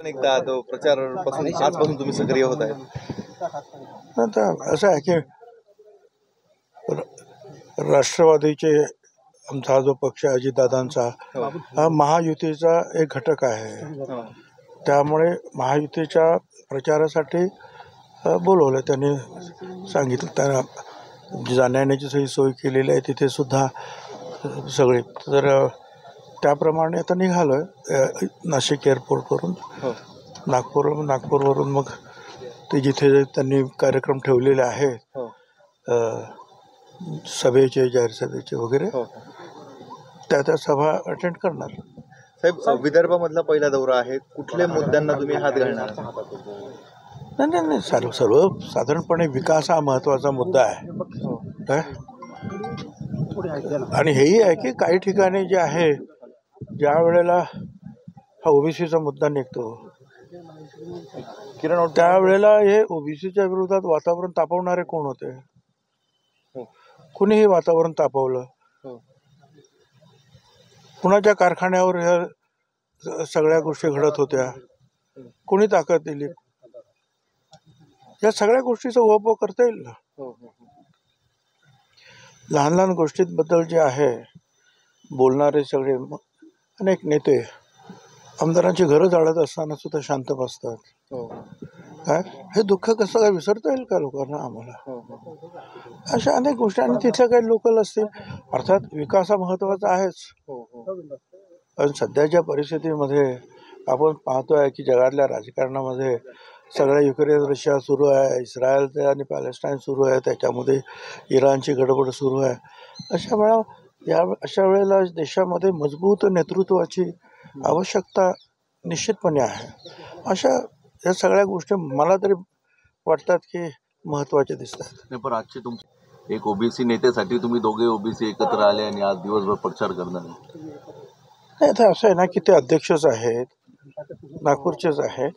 एकदा तो प्रचारापासून आजपासून तुम्ही सक्रिय होत आहे. आता असं आहे की राष्ट्रवादीचे आमचा हा जो पक्ष अजितदादांचा हा महायुतीचा एक घटक आहे. त्यामुळे महायुतीच्या प्रचारासाठी बोलवलं. त्यांनी सांगितलं त्यांना जाण्याची सगळी सोय केलेली आहे तिथे सुद्धा सगळे. तर त्याप्रमाणे आता निघालो नाशिक एअरपोर्टवरून नागपूरवरून मग ते जिथे त्यांनी कार्यक्रम ठेवलेले आहेत सभेचे जाहीर सभेचे वगैरे त्या सभा अटेंड करणार. साहेब, विदर्भामधला पहिला दौरा आहे, कुठल्या मुद्द्यांना तुम्ही हात घालणार? नाही सर्वसाधारणपणे विकास हा महत्त्वाचा मुद्दा आहे. आणि हेही आहे की काही ठिकाणी जे आहे ज्या वेळेला हा ओबीसीचा मुद्दा निघतो त्यावेळेला हे ओबीसीच्या विरोधात वातावरण तापवणारे कोण होते? कुणीही वातावरण तापवलं. कुणाच्या कारखान्यावर ह्या सगळ्या गोष्टी घडत होत्या, कुणी ताकद दिली? या सगळ्या गोष्टीचा उहापोह करता येईल ना. लहान लहान गोष्टींबद्दल जे आहे बोलणारे सगळे अनेक नेते आमदारांची घरं जाळत असताना सुद्धा शांत बसतात. काय हे दुःख कसं काय विसरता येईल का लोकांना? आम्हाला अशा अनेक गोष्टी. आणि तिथल्या काही लोकल असतील. अर्थात विकास हा महत्त्वाचा आहेच, पण सध्याच्या परिस्थितीमध्ये आपण पाहतोय की जगातल्या राजकारणामध्ये सगळ्या युक्रेन रशिया सुरू आहे, इस्रायल आणि पॅलेस्टाईन सुरू आहे, त्याच्यामध्ये इराणची गडबड सुरू आहे. अशा वेळेला देशामध्ये मजबूत नेतृत्वाची आवश्यकता निश्चितपणे आहे. या सगळ्या गोष्टी मला तरी वाटतात की महत्त्वाच्या दिसतात. पण आजचे तुमचे एक ओबीसी नेत्यासाठी तुम्ही दोघे ओबीसी एकत्र आले आणि आज दिवसभर प्रचार करणार. नाही, तर असं आहे ना की ते अध्यक्षच आहेत, नागपूरचेच आहेत.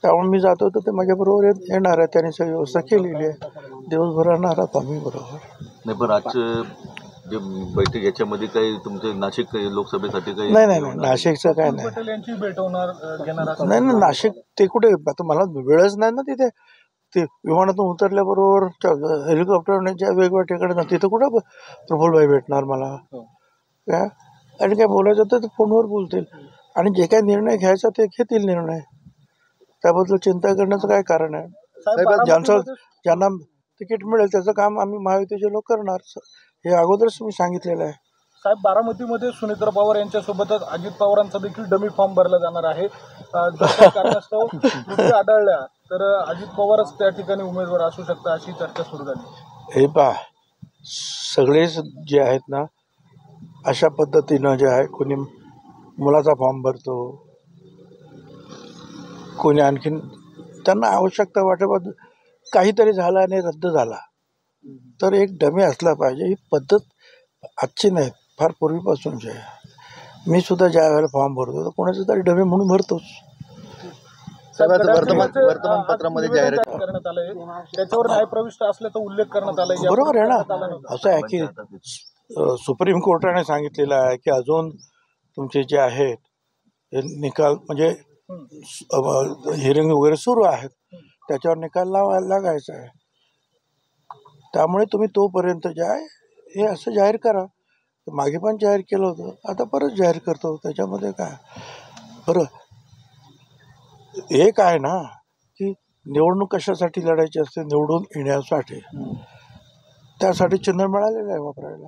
त्यामुळे मी जातो तर ते माझ्याबरोबर येणार आहे. त्यांनी सगळी व्यवस्था केलेली आहे. दिवसभर राहणार आहोत आम्ही बरोबर. नाही, पण आजचं जे बैठक याच्यामध्ये काही तुमचे नाशिक लोकसभेसाठी काही नाही नाशिकचं काय नाही. नाही नाशिक ते कुठे? आता मला वेळच नाही ना तिथे. ते विमानातून उतरल्याबरोबर हेलिकॉप्टरने ज्या वेगवेगळ्या ठिकाणी ना तिथं कुठं प्रफुल्लभाई भेटणार मला. काय आणि काय बोलायचं तर फोनवर बोलतील आणि जे काय निर्णय घ्यायचा ते घेतील निर्णय. त्याबद्दल चिंता करण्याचं काय कारण आहे? ज्यांना तिकीट मिळेल त्याचं काम आम्ही महायुतीचे लोक करणार, हे अगोदरच मी सांगितलेलं आहे. साहेब, बारामतीमध्ये सुनेत्रा पवार यांच्यासोबतच अजित पवारांचा देखील डमी फॉर्म भरला जाणार आहे. जर कारणास्तव त्रुटी आढळल्या तर अजित पवारच त्या ठिकाणी उमेदवार असू शकता अशी चर्चा सुरू झाली. हे पहा, सगळेच जे आहेत ना अशा पद्धतीनं जे आहे, कोणी मुलाचा फॉर्म भरतो, कोणी आणखीन त्यांना आवश्यकता वाटत काहीतरी झालं आणि रद्द झाला तर एक डमी असला पाहिजे. ही पद्धत आजची नाही, फार पूर्वीपासूनची आहे. मी सुद्धा ज्या वेळेला फॉर्म भरतो तर कोणाचं तरी डमी म्हणून भरतोच. वर्तमानपत्रामध्ये जाहिरात करण्यात आलंय, त्याच्यावर न्यायप्रविष्ट असल्याचा उल्लेख करण्यात आलाय. बरोबर आहे ना. असं आहे की सुप्रीम कोर्टाने सांगितलेलं आहे की अजून तुमचे जे आहेत हे निकाल म्हणजे हिअरिंग वगैरे सुरू आहेत, त्याच्यावर निकाल लागायचा आहे. त्यामुळे तुम्ही तोपर्यंत जे आहे हे असं जाहीर करा. मागे पण जाहीर केलं होतं, आता परत जाहीर करतो. त्याच्यामध्ये काय बरं एक आहे ना की निवडणूक कशासाठी लढायची असते? निवडून येण्यासाठी. त्यासाठी चिन्ह मिळालेलं आहे वापरायला.